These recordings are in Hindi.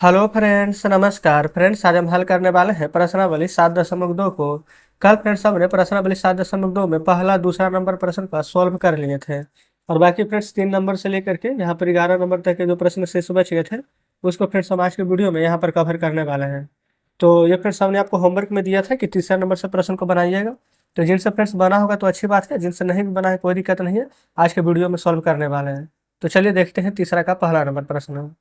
हेलो फ्रेंड्स, नमस्कार फ्रेंड्स। आज हम हल करने वाले हैं प्रश्नावली 7.2 को। कल फ्रेंड्स हमने प्रश्नावली 7.2 में पहला दूसरा नंबर प्रश्न का सॉल्व कर लिए थे और बाकी फ्रेंड्स 3 नंबर से लेकर के यहाँ पर 11 नंबर तक के जो प्रश्न शेष बच गए थे उसको फ्रेंड्स हम आज के वीडियो में यहाँ पर कवर करने वाले हैं। तो ये फ्रेंड्स हमने आपको होमवर्क में दिया था कि तीसरा नंबर से प्रश्न को बनाइएगा। तो जिनसे फ्रेंड्स बना होगा तो अच्छी बात है, जिनसे नहीं भी बना है कोई दिक्कत नहीं है, आज के वीडियो में सॉल्व करने वाले हैं। तो चलिए देखते हैं तीसरा का पहला नंबर प्रश्न।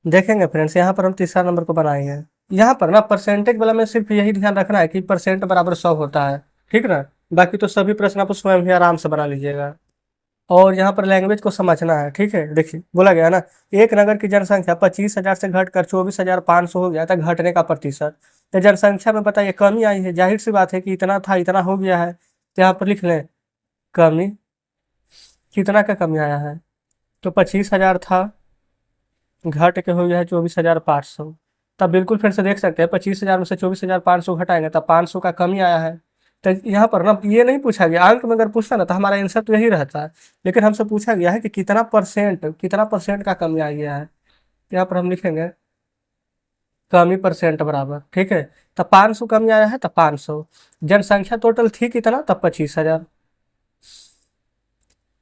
देखेंगे फ्रेंड्स, यहाँ पर हम तीसरा नंबर को बनाएंगे। यहाँ पर ना परसेंटेज वाला में सिर्फ यही ध्यान रखना है कि परसेंट बराबर 100 होता है, ठीक ना। बाकी तो सभी प्रश्न आप स्वयं ही आराम से बना लीजिएगा। और यहाँ पर लैंग्वेज को समझना है, ठीक है। देखिए बोला गया ना, एक नगर की जनसंख्या 25,000 से घटकर 24,500 हो गया था, घटने का प्रतिशत। तो जनसंख्या में बताइए कमी आई है, जाहिर सी बात है कि इतना था इतना हो गया है, तो यहाँ पर लिख लें कमी। कितना का कमी आया है, तो 25,000 था, घट के हो गया है 24,500। तब बिल्कुल फिर से देख सकते हैं 25,000 में से 24,500 घटाएंगे तब 500 का कमी आया है। तो यहाँ पर ना ये नहीं पूछा गया, अंक में अगर पूछता ना तो हमारा आंसर तो यही रहता है, लेकिन हमसे पूछा गया है कि कितना परसेंट का कमी आ गया है। तो यहाँ पर हम लिखेंगे कमी परसेंट बराबर, ठीक है। तब 500 कमी आया है तब 500। जनसंख्या टोटल थी कितना, तब 25,000।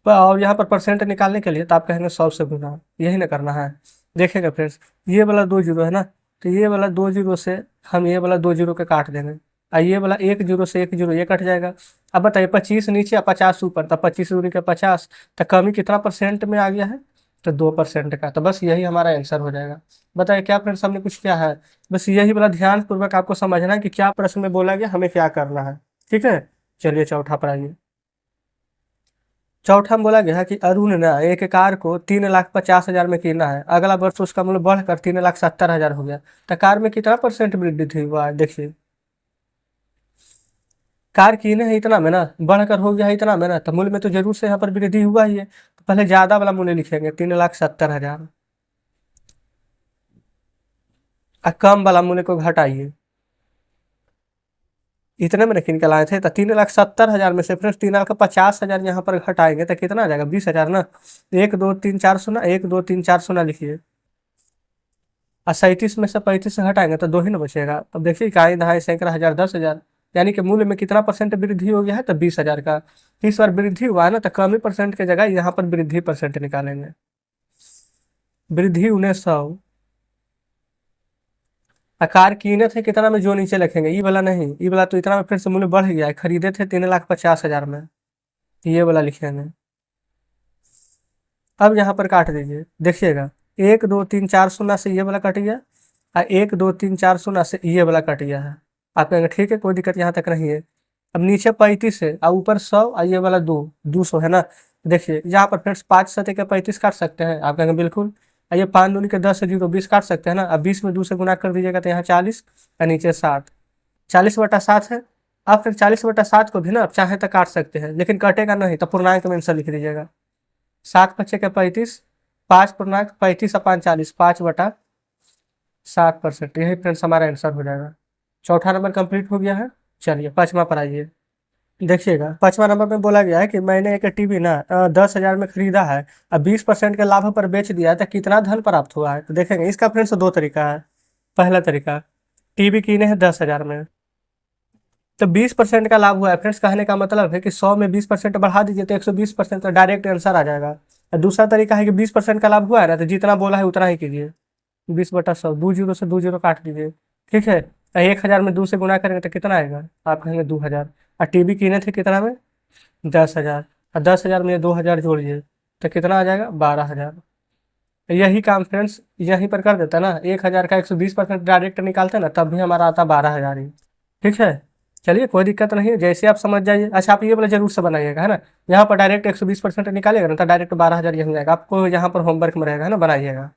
और यहाँ पर परसेंट निकालने के लिए तो आप कहेंगे 100 से गुना, यही ना करना है। देखेगा फ्रेंड्स, ये वाला 2 जीरो है ना, तो ये वाला 2 जीरो से हम ये वाला 2 जीरो के काट देंगे और ये वाला 1 जीरो से 1 जीरो ये कट जाएगा। अब बताइए 25 नीचे और 50 ऊपर, तब 25 दूनी के 50, तो कमी कितना परसेंट में आ गया है, तो 2% का। तो बस यही हमारा आंसर हो जाएगा। बताइए क्या फ्रेंड्स हमने कुछ किया है, बस यही वाला ध्यान पूर्वक आपको समझना है कि क्या प्रश्न में बोला गया, हमें क्या करना है, ठीक है। चलिए चौथा पर आइए। चौथा में बोला गया है कि अरुण ने एक कार को 3,50,000 में किना है, अगला वर्ष उसका मूल्य बढ़कर 3,70,000 हो गया। तो कार में कितना परसेंट वृद्धि थी हुआ है, देखिए। कार कीने है इतना में ना, बढ़कर हो गया है इतना में ना, तो मूल्य में तो जरूर से यहाँ पर वृद्धि हुआ ही है। तो पहले ज्यादा वाला मूल्य लिखेंगे 3,70,000 और कम वाला मूल्य को घटाइए। इतने में निकल आए थे, तो 3,70,000 में से फ्रेंड्स 3,50,000 यहाँ पर घटाएंगे तो कितना आ जाएगा, 20,000 ना। 1 2 3 4 0, 1 2 3 4 0 लिखिए। और 37 में से 35 से हटाएंगे तो 2 ही ना बचेगा। अब देखिए इकाई दहाई सैकड़ा हजार 10,000, यानी कि मूल्य में कितना परसेंट वृद्धि हो गया है, तो 20,000 का। इस बार वृद्धि हुआ है ना, तो कमी परसेंट की जगह यहाँ पर वृद्धि परसेंट निकालेंगे। वृद्धि 1900। आकार कीने थे कितना में, जो नीचे लिखेंगे ई वाला नहीं, ई वाला तो इतना में फिर से मूल्य बढ़ गया है, खरीदे थे 3,50,000 में, ये वाला लिखेंगे। अब यहाँ पर काट दीजिए, देखिएगा 1 2 3 4 0 से ये वाला कट गया और 1 2 3 4 0 से ये वाला कट गया है। आप कहेंगे ठीक है, कोई दिक्कत यहाँ तक नहीं है। अब नीचे 35 है और ऊपर 100 और ये वाला 200 है ना। देखिए यहाँ पर फ्रेंड्स 5 सतह के 35 काट सकते हैं, आप कहेंगे बिल्कुल। और ये 5 दूनी के 10 से 0 20 काट सकते हैं ना। अब 20 में 2 से गुना कर दीजिएगा तो यहाँ 40 और नीचे 60। 40/7 है। आप फिर 40/7 को भी ना आप चाहे तो काट सकते हैं, लेकिन कटेगा नहीं, तो पूर्णांक में आंसर लिख दीजिएगा। 7 × 5 = 35, 5 × 35 = 5/7%। यही फ्रेंड्स हमारा आंसर हो जाएगा। चौथा नंबर कंप्लीट हो गया है। चलिए पाँचवा पर आइए। देखिएगा 5वां नंबर में बोला गया है कि मैंने एक टीवी ना 10,000 में खरीदा है, अब 20% के लाभ पर बेच दिया है, तो कितना धन प्राप्त हुआ है। तो देखेंगे इसका फ्रेंड्स 2 तरीका है। पहला तरीका, टीवी कीने हैं 10,000 में, तो 20% का लाभ हुआ है। फ्रेंड्स कहने का मतलब है कि 100 में 20% बढ़ा दीजिए तो 120% का डायरेक्ट आंसर आ जाएगा। और दूसरा तरीका है कि 20% का लाभ हुआ है ना, तो जितना बोला है उतना ही कीजिए। 20/100, 2 जीरो से 2 जीरो काट दीजिए, ठीक है। 1,000 में 2 से गुना करेंगे तो कितना आएगा, आप कहेंगे 2,000। और टीवी कीने थे कितना में, 10,000। और 10,000 में 2,000 जोड़िए तो कितना आ जाएगा, 12,000। यही काम फ्रेंड्स यहीं पर कर देता ना, 1,000 का 120% डायरेक्ट निकालते ना, तब भी हमारा आता 12,000 ही, ठीक है। चलिए कोई दिक्कत नहीं है, जैसे आप समझ जाइए। अच्छा आप ये वाला जरूर से बनाइएगा, है ना। यहाँ पर डायरेक्ट 120% निकालिएगा ना, तो डायरेक्ट 12,000 यही जाएगा। आपको यहाँ पर होमवर्क में रहेगा, है ना, बनाइएगा।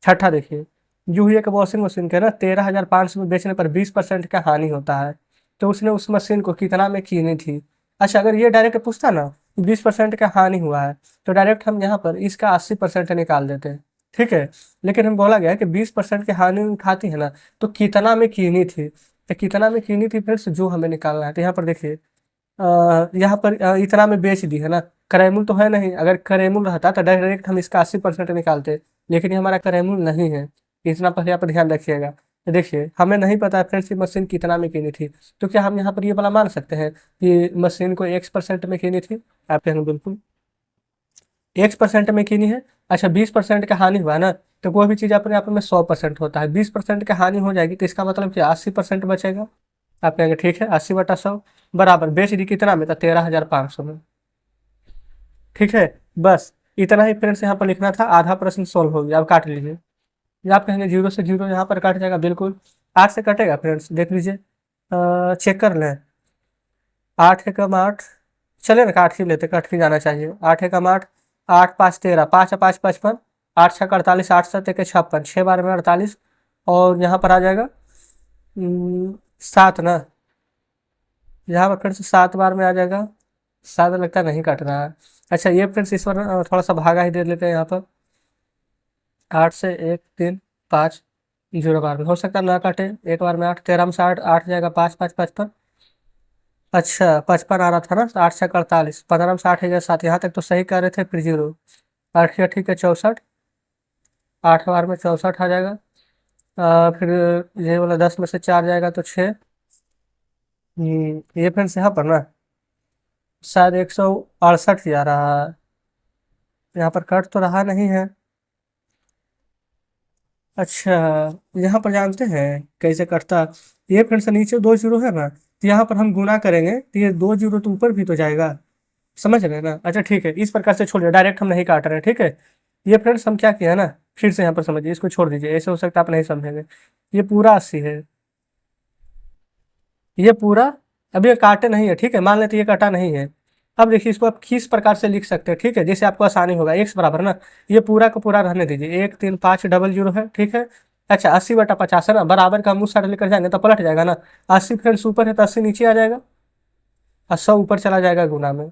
छठा देखिए, जूही एक वॉशिंग मशीन के ना 13,500 में बेचने पर 20% का हानि होता है, तो उसने उस मशीन को कितना में कीनी थी। अच्छा अगर ये डायरेक्ट पूछता ना 20% का हानि हुआ है, तो डायरेक्ट हम यहाँ पर इसका 80% निकाल देते हैं, ठीक है। लेकिन हम बोला गया है कि 20% की हानि उठाती है ना, तो कितना में कीनी थी, तो कितना में कीनी थी फ्रेंड्स जो हमें निकालना है। तो यहाँ पर देखिए यहाँ पर इतना में बेच दी है ना, करेमुल तो है नहीं। अगर करेमुल रहता तो डायरेक्ट हम इसका 80% निकालते, लेकिन ये हमारा करेमुल नहीं है। इतना पहले आप ध्यान रखिएगा। तो देखिए हमें नहीं पता है फ्रेंड्स ये मशीन कितना में कीनी थी, तो क्या हम यहाँ पर ये वाला मान सकते हैं कि मशीन को X% में कीनी थी? आप कहेंगे बिल्कुल X% में कीनी है। अच्छा 20% का हानि हुआ ना, तो कोई भी चीज़ अपने आप में 100% होता है, 20% का हानि हो जाएगी तो इसका मतलब कि 80% बचेगा। आप कहेंगे ठीक है 80/100 बराबर बेच दी कितना में? तो 13,500 में। ठीक है, बस इतना ही फ्रेंड्स यहाँ पर लिखना था, आधा प्रश्न सोल्व हो गया। अब काट लीजिए। या आप कहेंगे 0 से 0 यहाँ पर काट जाएगा, बिल्कुल 8 से कटेगा फ्रेंड्स, देख लीजिए। चेक कर लें। 8 एकम 8, चले ना काट ही लेते, कट ही जाना चाहिए। 8 एकम 8, 8 5 13, 5 5 55, 8 6 48, 8 7 1 56, 6 बार में 48, और यहाँ पर आ जाएगा 7 ना, यहाँ पर फ्रेंड्स 7 बार में आ जाएगा 7, लगता नहीं कट रहा है। अच्छा ये फ्रेंड्स इस बार थोड़ा सा भागा ही दे लेते हैं यहाँ पर। 8 से 1 3 5 0 बार में हो सकता है ना काटे, एक बार में 8, 13 में से 8, 8 जाएगा 5 5 55। अच्छा 55 आ रहा था ना, 8 से 48, 15 में से 8 है 7, यहाँ तक तो सही कह रहे थे, फिर 0। 8 या ठीक है 64, 8 बार में 64 आ जाएगा। फिर ये वाला 10 में से 4 जाएगा तो 6। ये फ्रेंड्स यहाँ पर ना शायद 168 ही आ रहा है, यहाँ पर कट तो रहा नहीं है। अच्छा यहाँ पर जानते हैं कैसे कटता? ये फ्रेंड्स नीचे 2 जीरो है ना, तो यहाँ पर हम गुना करेंगे तो ये 2 जीरो तो ऊपर भी तो जाएगा, समझ रहे हैं ना? अच्छा ठीक है, इस प्रकार से छोड़िए, डायरेक्ट हम नहीं काट रहे हैं, ठीक है। ये फ्रेंड्स हम क्या किया है ना, फिर से यहाँ पर समझिए, इसको छोड़ दीजिए, ऐसे हो सकता है आप नहीं समझेंगे। ये पूरा 80 है, ये पूरा, अब ये काटे नहीं है, ठीक है, मान लेते ये कटा नहीं है। अब देखिए इसको आप किस प्रकार से लिख सकते हैं, ठीक है, जैसे आपको आसानी होगा। एक्स बराबर ना, ये पूरा का पूरा रहने दीजिए, 1 3 5 डबल 0 है, ठीक है। अच्छा 80/50 है ना, बराबर का मुंह साइड लेकर जाएंगे तो पलट जाएगा ना। 80 फ्रेंड्स ऊपर है तो 80 नीचे आ जाएगा, और 100 ऊपर चला जाएगा गुना में।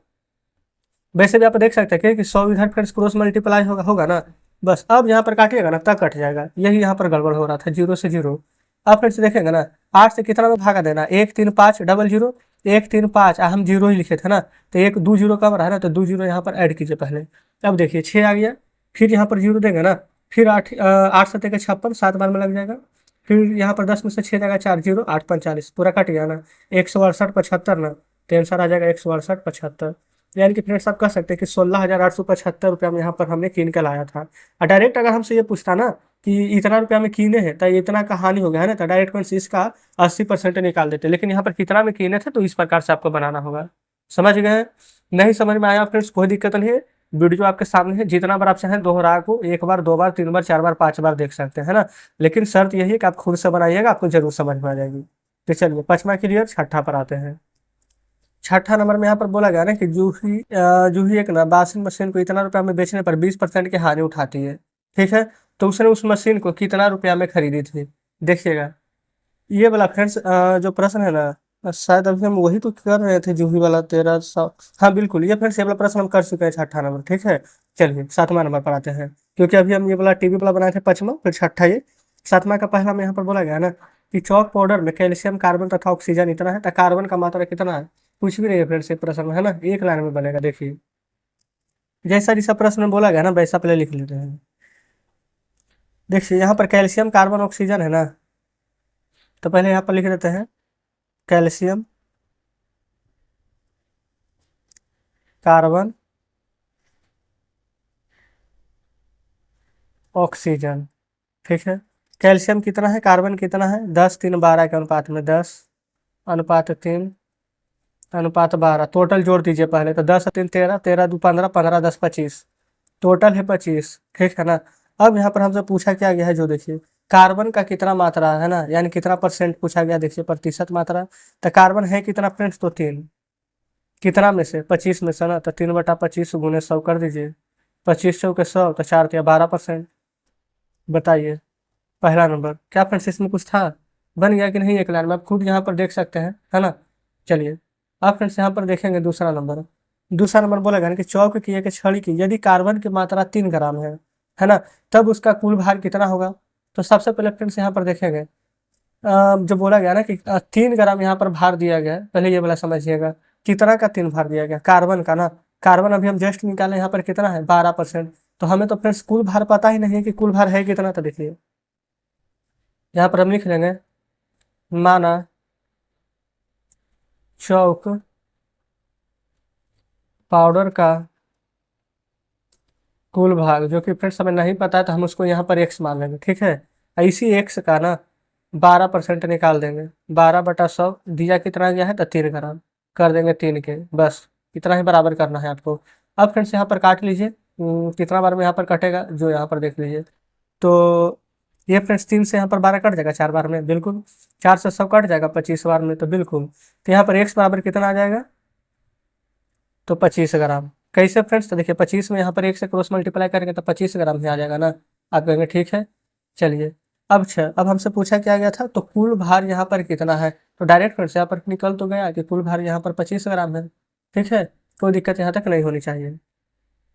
वैसे भी आप देख सकते हैं कि 100 इधर फ्रेंड्स क्रॉस मल्टीप्लाई होगा ना। बस अब यहाँ पर काटिएगा ना तब कट जाएगा, यही यहाँ पर गड़बड़ हो रहा था, 0 से 0। अब फ्रेंड्स देखेंगे ना, 8 से कितना में भागा देना, 1 3 5 डबल 0, 1 3 5, हम 0 ही लिखे थे ना, तो एक 2 जीरो कम रहा ना, तो 2 जीरो यहाँ पर ऐड कीजिए पहले। अब देखिए 6 आ गया, फिर यहाँ पर 0 देंगे ना, फिर 8 7 1 56, 7 बार में लग जाएगा। फिर यहाँ पर 10 में से 6 जाएगा 4 0, 8 45, पूरा कट गया ना। 168 ना, तो आंसर आ जाएगा 168 यानी कि फ्रेंड्स आप कह सकते हैं कि 16,875 रुपया में यहाँ पर हमने कीन के लाया था। और डायरेक्ट अगर हमसे ये पूछता ना कि इतना रुपया में कीने हैं तो इतना का हानि हो गया है ना, तो डायरेक्ट फ्रेंड्स इसका 80% निकाल देते, लेकिन यहाँ पर कितना में कीने थे तो इस प्रकार से आपको बनाना होगा। समझ गए हैं? नहीं समझ में आया फ्रेंड्स, कोई दिक्कत नहीं है, वीडियो आपके सामने है, जितना बार आप चाहें दोहरा को 1 बार 2 बार 3 बार 4 बार 5 बार देख सकते हैं ना, लेकिन शर्त यही है कि आप खुद से बनाइएगा, आपको जरूर समझ में आ जाएगी। तो चलिए 5वां क्लियर, 6ठा पर आते हैं। 6ठा नंबर में यहाँ पर बोला गया ना कि जूही एक ना वॉशिंग मशीन को इतना रुपया में बेचने पर 20% की हानि उठाती है, ठीक है। तो उसने उस मशीन को कितना रुपया में खरीदी थी? देखिएगा ये वाला फ्रेंड्स जो प्रश्न है ना, शायद अभी हम वही तो कर रहे थे, जूही वाला 1300। हाँ बिल्कुल, ये फ्रेंड्स ये वाला प्रश्न हम कर चुके हैं, 6ठा नंबर, ठीक है। चलिए 7वां नंबर पर आते हैं, क्योंकि अभी हम ये वाला टीवी वाला बनाए थे 5वां, फिर 6ठा ये 7वां का पहला में यहाँ पर बोला गया ना कि चौक पाउडर में कैल्शियम कार्बन तथा ऑक्सीजन इतना है, तो कार्बन का मात्रा कितना है? कुछ भी नहीं है फ्रेंड्स ये प्रश्न में, है ना, एक लाइन में बनेगा। देखिए जैसा जैसा प्रश्न में बोला गया ना वैसा पहले लिख लेते हैं। देखिए यहाँ पर कैल्शियम कार्बन ऑक्सीजन है ना, तो पहले यहाँ पर लिख देते हैं कैल्शियम कार्बन ऑक्सीजन, ठीक है। कैल्शियम कितना है, कार्बन कितना है? 10 3 12 के अनुपात में, 10 अनुपात 3 अनुपात 12, टोटल जोड़ दीजिए पहले, तो 10 3 13, 13 2 15, 15 10 25, टोटल है 25, ठीक है ना। अब यहाँ पर हमसे पूछा क्या गया है, जो देखिए कार्बन का कितना मात्रा है ना, यानी कितना परसेंट पूछा गया, देखिए प्रतिशत मात्रा। तो कार्बन है कितना फ्रेंड्स, तो 3, कितना में से? 25 में से ना, तो 3/25 गुने 100 कर दीजिए, 25 चौके 100, तो 4 या 12%। बताइए पहला नंबर क्या फ्रेंड्स इसमें कुछ था? बन गया कि नहीं? एक लाइन में आप खुद यहाँ पर देख सकते हैं, है ना। चलिए आप फ्रेंड्स यहाँ पर देखेंगे दूसरा नंबर। दूसरा नंबर बोलेगा ना कि चौक की एक छड़ी की यदि कार्बन की मात्रा 3 ग्राम है ना, तब उसका कुल भार कितना होगा? तो सबसे पहले फ्रेंड्स यहाँ पर देखेंगे जो बोला गया ना कि 3 ग्राम यहाँ पर भार दिया गया है, पहले ये वाला समझिएगा, कितना का 3 भार दिया गया? कार्बन का ना। कार्बन अभी हम जस्ट निकाले, यहाँ पर कितना है? 12%। तो हमें तो फ्रेंड्स कुल भार पता ही नहीं है कि कुल भार है कितना, तो देखिए यहाँ पर हम लिख लेंगे माना चौक पाउडर का कुल भाग, जो कि फ्रेंड्स हमें नहीं पता है तो हम उसको यहाँ पर एक्स मान लेंगे, ठीक है। इसी एक्स का ना 12% निकाल देंगे। 12/100 दिया कितना गया है तो 3 ग्राम, कर देंगे 3 के, बस इतना ही बराबर करना है आपको। अब फ्रेंड्स यहाँ पर काट लीजिए, कितना बार में यहाँ पर कटेगा जो यहाँ पर देख लीजिए। तो ये फ्रेंड्स 3 से यहाँ पर 12 कट जाएगा 4 बार में, बिल्कुल। 4 से 100 कट जाएगा 25 बार में, तो बिल्कुल। तो यहाँ पर एक्स बराबर कितना आ जाएगा, तो 25 ग्राम। कैसे फ्रेंड्स, तो देखिए 25 में यहाँ पर एक से क्रॉस मल्टीप्लाई करेंगे तो 25 ग्राम ही आ जाएगा ना। आप कहेंगे ठीक है, चलिए। अब हमसे पूछा क्या गया था, तो कुल भार यहाँ पर कितना है, तो डायरेक्ट फ्रेंड्स यहाँ पर निकल तो गया कि कुल भार यहाँ पर 25 ग्राम है, ठीक है। कोई दिक्कत यहाँ तक नहीं होनी चाहिए।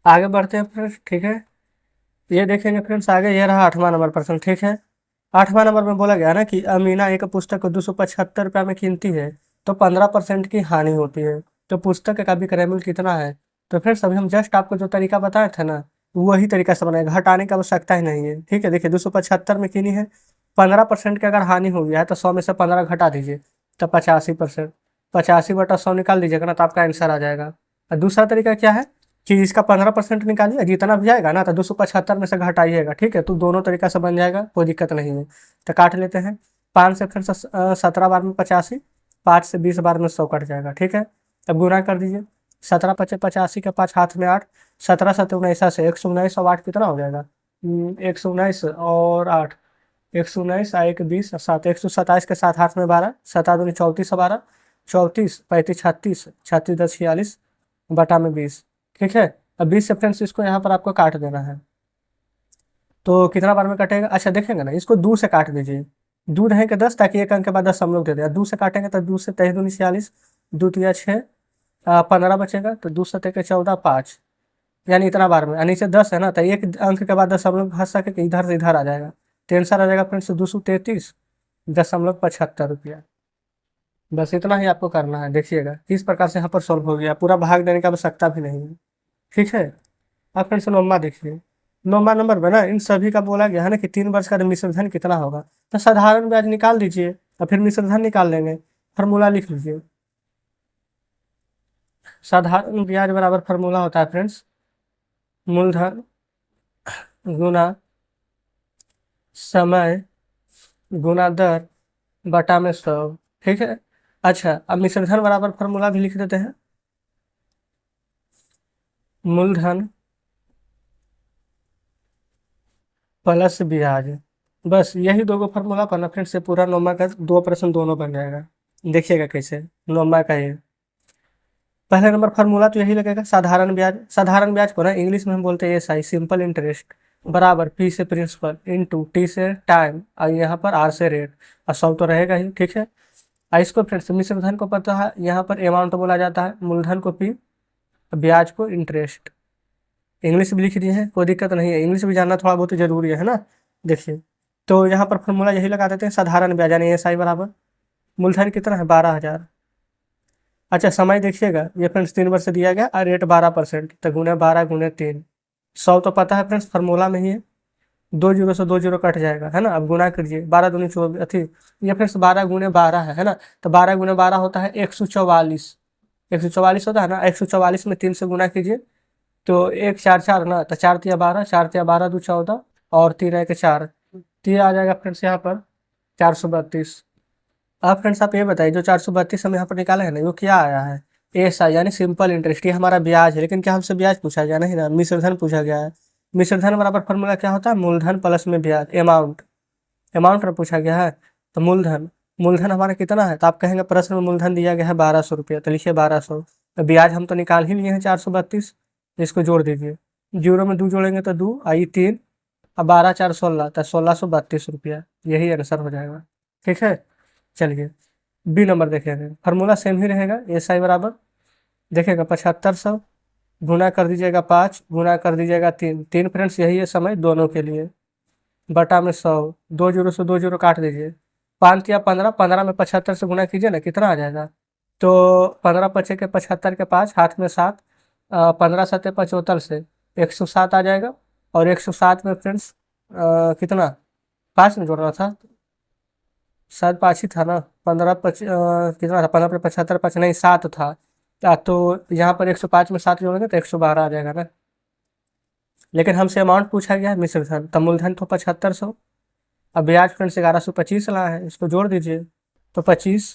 आगे बढ़ते हैं फ्रेंड्स, ठीक है। ये देखेंगे फ्रेंड्स आगे, ये रहा 8वां नंबर प्रश्न, ठीक है। 8वां नंबर में बोला गया ना कि अमीना एक पुस्तक को 275 रुपया में कीनती है तो 15% की हानि होती है, तो पुस्तक का विक्रय मूल्य कितना है। तो फ्रेंड्स अभी हम जस्ट आपको जो तरीका बताए थे ना, वही तरीका से बनाएगा, हटाने की आवश्यकता ही नहीं है, ठीक है। देखिए 275 में कीनी है, 15% की अगर हानि हो गया है तो 100 में से 15 घटा दीजिए, तो 85%। 85/100 निकाल दीजिएगा ना, तो आपका आंसर आ जाएगा। और दूसरा तरीका क्या है कि इसका 15% निकालिए, जितना भी आएगा ना तो 275 में से घटाइएगा, ठीक है। तो दोनों तरीका से बन जाएगा, कोई दिक्कत नहीं है। तो काट लेते हैं। 5 से फिर से 17 बार में 85, 5 से 20 बार में 100 कट जाएगा, ठीक है। अब गुना कर दीजिए, 17 पचे 85 का 5 हाथ में 8, 17 7 19 से 119 और 8 कितना हो जाएगा, 119 और 8, 119 1 20 7, 127 के साथ हाथ में 12, 7 दूनी 34 और 12, 34 35 36, 36 10 46 बटा में 20, ठीक है। अब 20 से फ्रेंड्स इसको यहाँ पर आपको काट देना है, तो कितना बार में कटेगा, अच्छा देखेंगे ना, इसको 2 से काट दीजिए। 2 रहेंगे 10, ताकि एक अंक के बाद 10 हम लोग दे दें। 2 से काटेंगे तो 2 से 23 दूनी 46, 2 तिया 6, 15 बचेगा, तो 2 से 14 5, यानी इतना बार में। नीचे 10 है ना, तो एक अंक के बाद 10 हम लोग हंस सके कि इधर से इधर आ जाएगा, तो आंसर आ जाएगा फ्रेंड्स 233.75 रुपया। बस इतना ही आपको करना है, देखिएगा इस प्रकार से यहाँ पर सॉल्व हो गया, पूरा भाग देने की आवश्यकता भी नहीं है, ठीक है। आप फ्रेंड्स नौमा देखिए, 9वां नंबर में ना इन सभी का बोला गया है ना कि 3 वर्ष का मिश्र धन कितना होगा, तो साधारण ब्याज निकाल दीजिए और फिर मिश्र धन निकाल लेंगे। फार्मूला लिख लीजिए, साधारण ब्याज बराबर फार्मूला होता है फ्रेंड्स मूलधन गुना समय गुना दर बटा में 100, ठीक है। अच्छा अब मिश्र धन बराबर फार्मूला भी लिख देते हैं, मूलधन प्लस ब्याज। बस यही दो फार्मूला पर ना फ्रेंड्स से पूरा नौमा का 2 प्रश्न दोनों बन जाएगा। देखिएगा कैसे नौमा का ये पहले नंबर फार्मूला तो यही लगेगा, साधारण ब्याज। साधारण ब्याज को ना इंग्लिश में हम बोलते हैं एसआई, सिंपल इंटरेस्ट, बराबर पी से प्रिंसिपल इनटू टी से टाइम और यहाँ पर आर से रेट, और 100 तो रहेगा ही, ठीक है। और इसको फ्रेंड्स मिश्र धन को पता है, यहाँ पर अमाउंट बोला जाता है, मूलधन को पी, ब्याज को इंटरेस्ट। इंग्लिश भी लिख दिए हैं, कोई दिक्कत नहीं है, इंग्लिश भी जानना थोड़ा बहुत जरूरी है ना। देखिए तो यहाँ पर फॉर्मूला यही लगा देते हैं, साधारण ब्याज यानी एसआई बराबर मूलधन कितना है 12,000। अच्छा समय देखिएगा, ये फ्रेंड्स 3 वर्ष से दिया गया और रेट 12%, तो गुने 12 गुने 3, 100 तो पता है फ्रेंड्स फार्मूला में ही है, 2 जीरो से 2 जीरो कट जाएगा है ना। अब गुना कीजिए, 12 दूनी 24 अथी, ये फ्रेंड्स 12 गुने 12 है ना, तो 12 गुने 12 होता है 144, 144 होता है ना। 144 में 3 से गुना कीजिए, तो 1 4 4 ना, तो 4 तिया 12, 4 तिया 12 दो 14 और 3 1 4, तो ये आ जाएगा फ्रेंड्स यहाँ पर 432। अब फ्रेंड्स आप ये बताइए, जो 432 हम यहाँ पर निकाले हैं ना, वो क्या आया है, एसआई यानी सिंपल इंटरेस्ट, ये हमारा ब्याज है। लेकिन क्या हमसे ब्याज पूछा गया नहीं ना, मिश्रधन पूछा गया है। मिश्रधन बराबर फॉर्मूला क्या होता है, मूलधन प्लस में ब्याज, अमाउंट, अमाउंट में पूछा गया है। तो मूलधन, मूलधन हमारा कितना है, तो आप कहेंगे प्रश्न में मूलधन दिया गया है 1200 रुपया, तो लिखिए 1200। तो ब्याज हम तो निकाल ही लिए हैं 432, इसको जोड़ दीजिए, जीरो में 2 जोड़ेंगे तो 2 आई 3, अब 12 4 16, तो 1632 रुपया, यही आंसर हो जाएगा, ठीक है। चलिए बी नंबर देखेंगे, फार्मूला सेम ही रहेगा, एस आई बराबर देखेगा 7500, गुना कर दीजिएगा 5, गुना कर दीजिएगा 3, 3 फ्रेंड्स यही है समय दोनों के लिए, बटा में 100, 2 जीरो से 2 जीरो काट दीजिए, 5 या 15, 15 में 75 से गुना कीजिए ना, कितना आ जाएगा, तो 15 पचे के 75 के 5 हाथ में 7, 15 सत्ते 75 से 107 आ जाएगा। और 107 में फ्रेंड्स कितना 5 में जोड़ना था, शायद 5 ही था ना। 15 कितना था, 15 पे 75 5 नहीं 7 था। तो यहाँ पर 105 में 7 जोड़ेंगे तो 112 आ जाएगा ना। लेकिन हमसे अमाउंट पूछा गया है मिश्र धन, तो मूलधन तो 7500। अब ब्याज फ्रेंड्स 1125 लाए हैं, इसको जोड़ दीजिए। तो 25,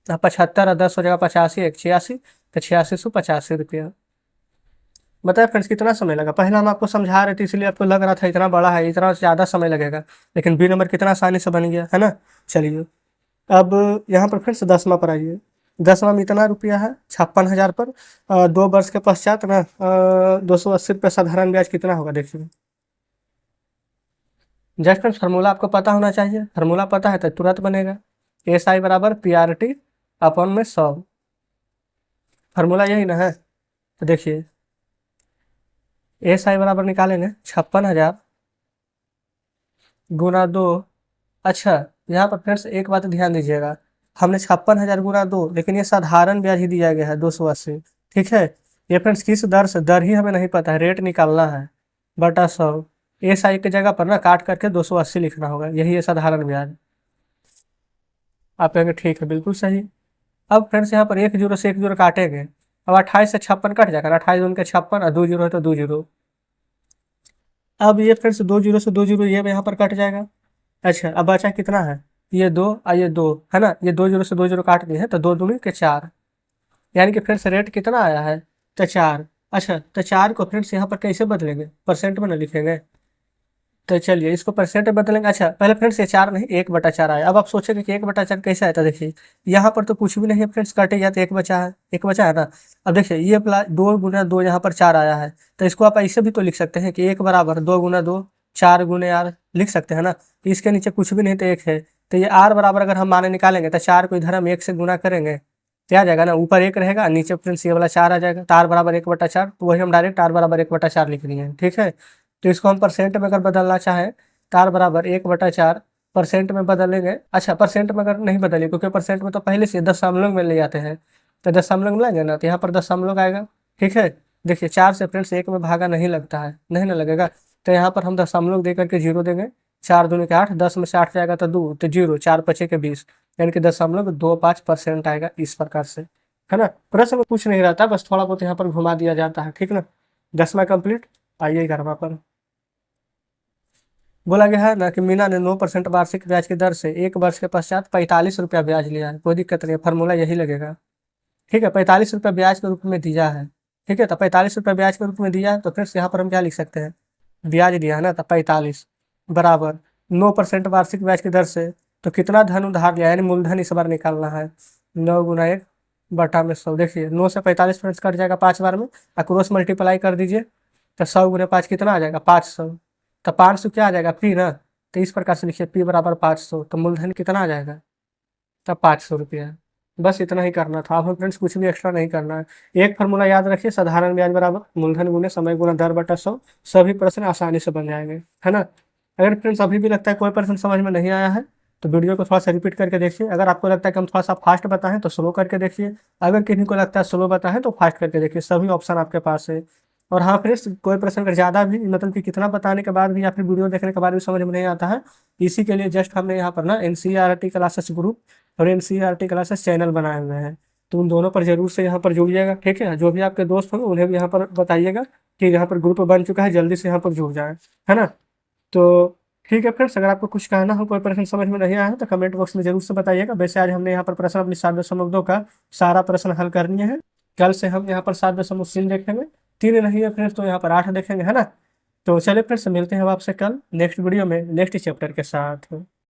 75 और 10 हो जाएगा 85, 1 86, तो 8685 रुपया। बताए फ्रेंड्स कितना समय लगा। पहले हम आपको समझा रहे थे इसलिए आपको लग रहा था इतना बड़ा है, इतना ज़्यादा समय लगेगा, लेकिन बी नंबर कितना आसानी से बन गया है ना। चलिए अब यहाँ पर फ्रेंड्स 10वां पर आइए। 10वां में इतना रुपया है 56,000 पर 2 वर्ष के पश्चात ना 280 रुपये साधारण ब्याज कितना होगा देखिए। जस्ट फ्रेंड्स फार्मूला आपको पता होना चाहिए, फार्मूला पता है तो तुरंत बनेगा। एस आई बराबर पी आर टी अपॉन में 100। फार्मूला यही ना है। तो देखिए एस आई बराबर निकालेंगे 56,000 गुना 2। अच्छा, यहाँ पर फ्रेंड्स एक बात ध्यान दीजिएगा, हमने 56,000 गुना 2, लेकिन ये साधारण ब्याज ही दिया गया है 280। ठीक है, ये फ्रेंड्स किस दर से, दर ही हमें नहीं पता है, रेट निकालना है बटा 100। एस आई की जगह पर ना काट करके 280 लिखना होगा, यही है साधारण ब्याज। आप कहेंगे ठीक है बिल्कुल सही। अब फ्रेंड्स यहाँ पर 1 जीरो से 1 जीरो काटेंगे। अब 28 से 56 कट जाएगा, 28 दूनी के 56 और 2 जीरो है तो 2 जीरो। अब ये फ्रेंड्स 2 जीरो से 2 जीरो ये यहाँ पर कट जाएगा। अच्छा, अब बचा कितना है, ये 2 और ये 2 है ना, ये 2 जीरो से 2 जीरो काट दिए हैं तो 2 दूनी के 4, यानी कि फ्रेंड्स रेट कितना आया है, तो 4। अच्छा, तो 4 को फ्रेंड्स यहाँ पर कैसे बदलेंगे, परसेंट में ना लिखेंगे। तो चलिए इसको परसेंट में बदलेंगे। अच्छा पहले फ्रेंड्स ये 4 नहीं 1/4 आया। अब आप सोचेंगे कि 1/4 कैसे आया, तो देखिए यहाँ पर तो कुछ भी नहीं है फ्रेंड्स, कटे या तो एक बचा है, एक बचा है ना। अब देखिए ये प्लस 2 गुना 2 यहाँ पर 4 आया है, तो इसको आप ऐसे भी तो लिख सकते हैं कि 1 बराबर 2 गुना 2 4 गुने आर लिख सकते हैं ना। इसके नीचे कुछ भी नहीं तो 1 है, तो ये आर बराबर अगर हम माने निकालेंगे तो 4 को इधर हम 1 से गुना करेंगे, क्या आ जाएगा ना, ऊपर 1 रहेगा नीचे फ्रेंड्स ये वाला 4 आ जाएगा, तो आर बराबर 1/4, तो वही हम डायरेक्ट आर बराबर 1/4 लिख रही है। ठीक है, तो इसको हम परसेंट में अगर बदलना चाहें तो आर बराबर 1/4 परसेंट में बदलेंगे। अच्छा परसेंट में अगर नहीं बदलिए, क्योंकि परसेंट में तो पहले से दशमलव में ले जाते हैं, तो दशमलव में लाएंगे ना तो यहाँ पर दशमलव आएगा। ठीक है, देखिए 4 से फ्रेंड्स 1 में भागा नहीं लगता है, नहीं ना लगेगा, तो यहाँ पर हम दशमलव दे करके 0 देंगे। 4 दूनी के 8, 10 में से 8 जाएगा तो 2, तो 0, 4 पचे के 20, यानी कि 0.25% आएगा इस प्रकार से, है ना। प्रश्न में कुछ नहीं रहता, बस थोड़ा बहुत यहाँ पर घुमा दिया जाता है। ठीक ना, 10वां कंप्लीट। आइए 11वां पर। बोला गया है ना कि मीना ने 9% वार्षिक ब्याज की दर से 1 वर्ष के पश्चात 45 रुपया ब्याज लिया है। कोई दिक्कत नहीं है, फार्मूला यही लगेगा। ठीक है, 45 रुपया ब्याज के रूप में दिया है। ठीक है, तो 45 रुपया ब्याज के रूप में दिया है, तो फिर यहाँ पर हम क्या लिख सकते हैं, ब्याज दिया है ना, तो 45 बराबर 9% वार्षिक ब्याज की दर से, तो कितना धन उधार लिया, यानी मूलधन इस बार निकालना है। 9 गुना 1 बटा में 100। देखिए 9 से 45 फ्रेंड्स कट जाएगा 5 बार में, और क्रॉस मल्टीप्लाई कर दीजिए, तो 100 गुना 5 कितना आ जाएगा, 500। तो 500 क्या आ जाएगा, पी ना, तो इस प्रकार से लिखिए पी बराबर 500, तो मूलधन कितना आ जाएगा, तब 500 रुपया। बस इतना ही करना था, अब फ्रेंड्स कुछ भी एक्स्ट्रा नहीं करना है। एक फार्मूला याद रखिए, साधारण ब्याज बराबर मूलधन गुने समय गुना दर बटा 100। सभी प्रश्न आसानी से बन जाएंगे, है ना। अगर फ्रेंड्स अभी भी लगता है कोई प्रश्न समझ में नहीं आया है तो वीडियो को थोड़ा सा रिपीट करके देखिए। अगर आपको लगता है कि हम थोड़ा सा फास्ट बताएं तो स्लो करके देखिए, अगर किसी को लगता है स्लो बताएं तो फास्ट करके देखिए, सभी ऑप्शन आपके पास है। और हाँ फ्रेंड्स, कोई प्रश्न अगर ज़्यादा भी मतलब कि कितना बताने के बाद भी या फिर वीडियो देखने के बाद भी समझ में नहीं आता है, इसी के लिए जस्ट हमने यहाँ पर ना NCERT क्लासेस ग्रुप और NCERT क्लासेस चैनल बनाए हुए हैं, तो उन दोनों पर जरूर से यहाँ पर जुड़िएगा। ठीक है, जो भी आपके दोस्त होंगे उन्हें भी यहाँ पर बताइएगा कि यहाँ पर ग्रुप बन चुका है, जल्दी से यहाँ पर जुड़ जाए, है ना। तो ठीक है फ्रेंड्स, अगर आपको कुछ कहना हो, कोई प्रश्न समझ में नहीं आया है तो कमेंट बॉक्स में जरूर से बताइएगा। वैसे आज हमने यहाँ पर प्रश्न अपनी 7.2 का सारा प्रश्न हल कर लिए हैं। कल से हम यहाँ पर 7.3 देखेंगे, 3 नहीं है फ्रेंड्स तो यहाँ पर 8 देखेंगे, है ना। तो चलिए फ्रेंड्स, मिलते हैं अब आपसे कल नेक्स्ट वीडियो में नेक्स्ट चैप्टर के साथ।